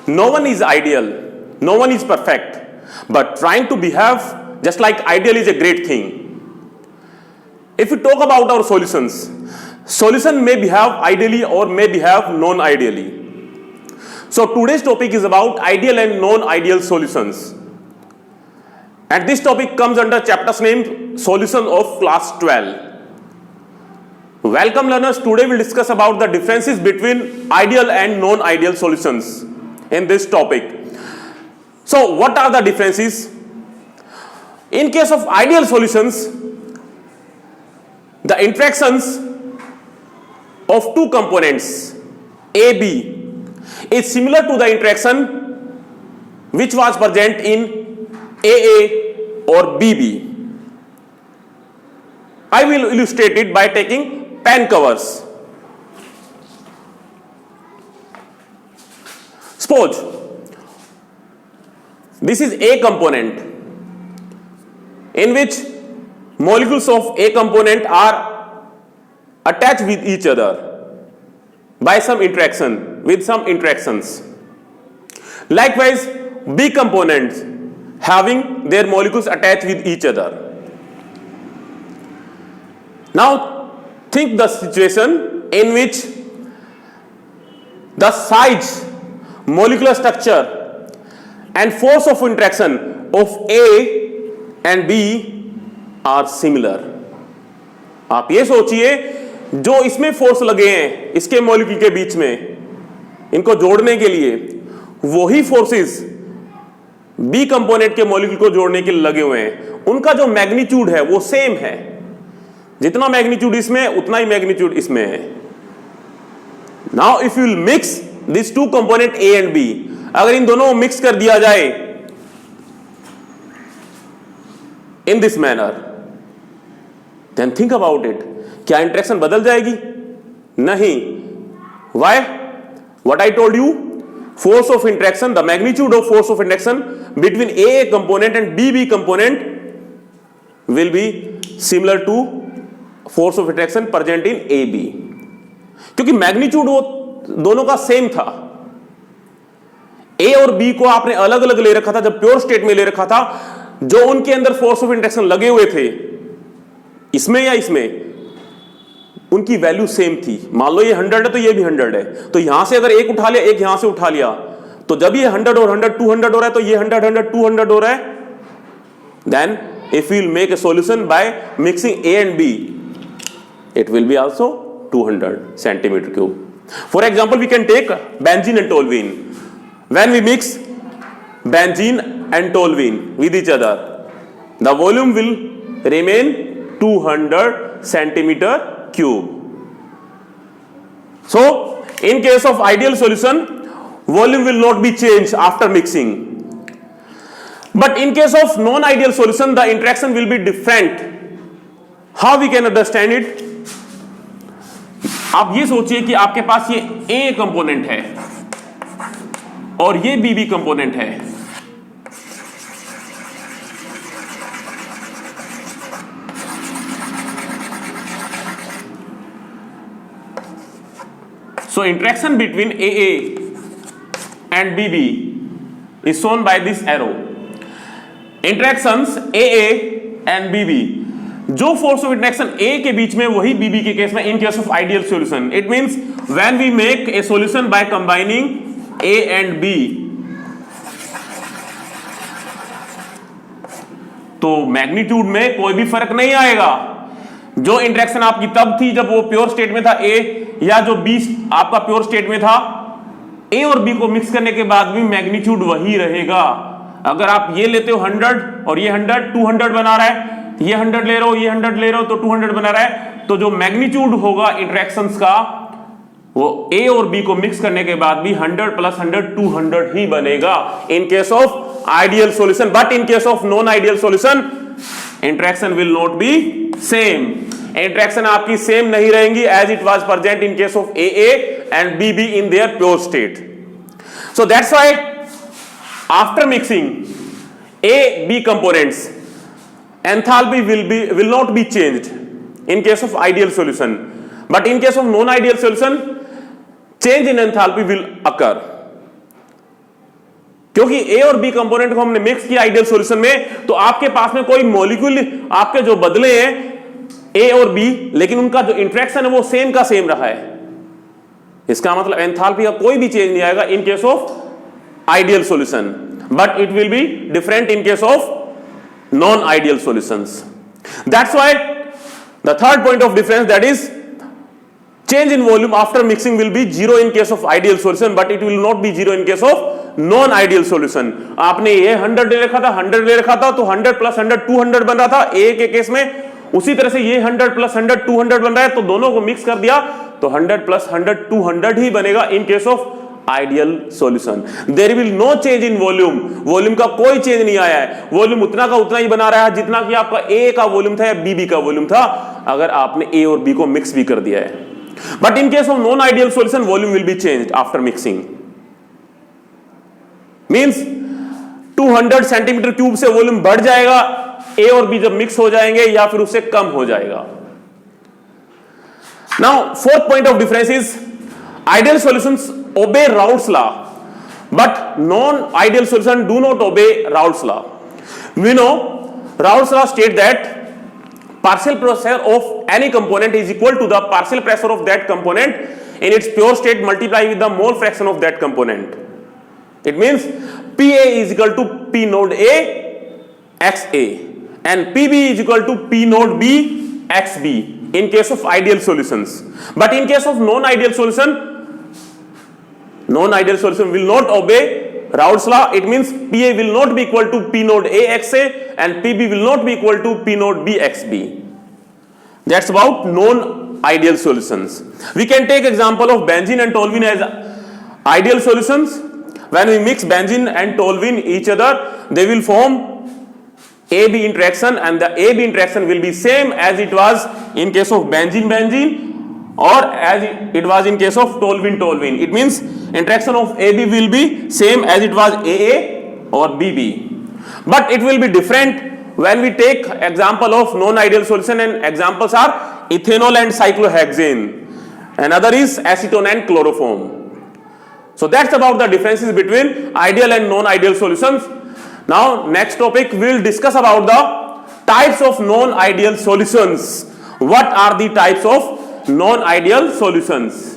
no one is ideal, no one is perfect, but trying to behave just like ideal is a great thing. If we talk about our solutions, solution may behave ideally or may behave non-ideally. So today's topic is about ideal and non-ideal solutions, and this topic comes under chapter's name Solution of Class 12. Welcome learners, today we'll discuss about the differences between ideal and non-ideal solutions in this topic. So what are the differences? In case of ideal solutions, the interactions of two components A, B is similar to the interaction which was present in AA or BB. I will illustrate it by taking pen covers. Suppose this is A component in which molecules of A component are attached with each other by some interaction, with some interactions. Likewise, B components having their molecules attached with each other. Now think the situation in which the size, molecular structure and force of interaction of A and B are similar. आप ये सोचिए, जो इसमें force लगे हैं इसके molecule के बीच में इनको जोड़ने के लिए, वही फोर्सेस बी कंपोनेंट के मॉलिक्यूल को जोड़ने के लिए लगे हुए हैं. उनका जो मैग्नीट्यूड है वो सेम है. जितना मैग्नीट्यूड इसमें उतना ही मैग्नीट्यूड इसमें है. Now if you will mix this two component A and B, अगर इन दोनों को मिक्स कर दिया जाए in this manner, then think about it. क्या इंटरेक्शन बदल जाएगी? नहीं. Why? What I told you, force of interaction, the magnitude of force of interaction between A component and BB component will be similar to force of interaction present in AB. क्योंकि magnitude वो दोनों का same था. A और B को आपने अलग अलग ले रखा था जब प्योर स्टेट में ले रखा था. जो उनके अंदर फोर्स ऑफ इंटरेक्शन लगे हुए थे इसमें या इसमें, उनकी वैल्यू सेम थी. मान लो ये 100 है तो ये भी 100 है, तो यहां से अगर एक उठा लिया, एक यहां से उठा लिया, तो जब ये 100 और 100 200 हो रहा है तो ये 100 100 200 हो रहा है. Then if we will make a solution by mixing A and B, it will be also 200 centimeter cube. For example, we can take benzene and toluene. When we mix benzene and toluene with each other, the volume will remain 200 centimeter cube. So in case of ideal solution, volume will not be changed after mixing. But in case of non-ideal solution, the interaction will be different. How we can understand it? आप ये सोचिए कि आपके पास ये A component है और ये BB component है. So interaction between AA and BB is shown by this arrow. Interactions AA and BB, जो फोर्स ऑफ इंटरेक्शन A के बीच में वही BB के केस में in case of ideal solution. It means when we make a solution by combining A and B, तो magnitude में कोई भी फर्क नहीं आएगा. जो इंटरेक्शन आपकी तब थी जब वो प्योर स्टेट में था A, या जो B आपका प्योर स्टेट में था, A और B को मिक्स करने के बाद भी मैग्नीट्यूड वही रहेगा. अगर आप ये लेते हो 100 और ये 100 200 बना रहा है, ये 100 ले रहे हो, ये 100 ले रहे हो, तो 200 बना रहा है, तो जो मैग्नीट्यूड होगा इंटरेक्शंस का वो A और B को मिक्स करने के बाद भी 100 + 100 200 ही बनेगा in case of ideal solution. But in case of non ideal solution interaction will not be same. Interaction आपकी सेम नहीं रहेंगी as it was present in case of AA and BB in their pure state. So that's why after mixing A, B components, enthalpy will not be changed in case of ideal solution, but in case of non-ideal solution, change in enthalpy will occur. क्योंकि ए और B component को हमने mix किया ideal solution में, तो आपके पास में कोई मॉलिक्यूल आपके जो बदले हैं ए और बी, लेकिन उनका जो इंटरेक्शन है वो सेम का सेम रहा है। इसका मतलब एंथैल्पी का कोई भी चेंज नहीं आएगा इन case of ideal solution, but it will be different in case of non ideal solutions. That's why the third point of difference, that is change in volume after mixing will be zero in case of ideal solution, but it will not be zero in case of non ideal solution। आपने ये 100 ले रखा था, 100 ले रखा था, तो 100 plus 100 200 बन रहा था ए के केस में, उसी तरह से ये 100 प्लस 100 200 बन रहा है, तो दोनों को मिक्स कर दिया तो 100 प्लस 100 200 ही बनेगा in case of ideal solution. There will no change in volume, volume का कोई चेंज नहीं आया है, वॉल्यूम उतना का उतना ही बना रहा है जितना कि आपका ए का वॉल्यूम था या बी का वॉल्यूम था, अगर आपने ए और बी को मिक्स भी कर दिया है। But in case of non-ideal solution, volume will be changed after mixing. Means 200 centimetre cube से वॉल्यूम बढ़ जाएगा ए और बी जब मिक्स हो जाएंगे, या फिर उससे कम हो जाएगा। Now, fourth point of difference is ideal solutions obey Raoult's law, but non-ideal solutions do not obey Raoult's law. We know Raoult's law states that partial pressure of any component is equal to the partial pressure of that component in its pure state multiplied with the mole fraction of that component. It means Pa is equal to P node A XA and Pb is equal to P node B XB in case of ideal solutions. But in case of non-ideal solution will not obey Raoult's law. It means Pa will not be equal to P node A XA and Pb will not be equal to P node B XB. That's about non-ideal solutions. We can take example of benzene and toluene as ideal solutions. When we mix benzene and toluene each other, they will form AB interaction, and the AB interaction will be same as it was in case of benzene or as it was in case of toluene. It means interaction of AB will be same as it was AA or BB, but it will be different when we take example of non-ideal solution, and examples are ethanol and cyclohexane, another is acetone and chloroform. So that's about the differences between ideal and non-ideal solutions. Now next topic we will discuss about the types of non-ideal solutions. What are the types of non-ideal solutions?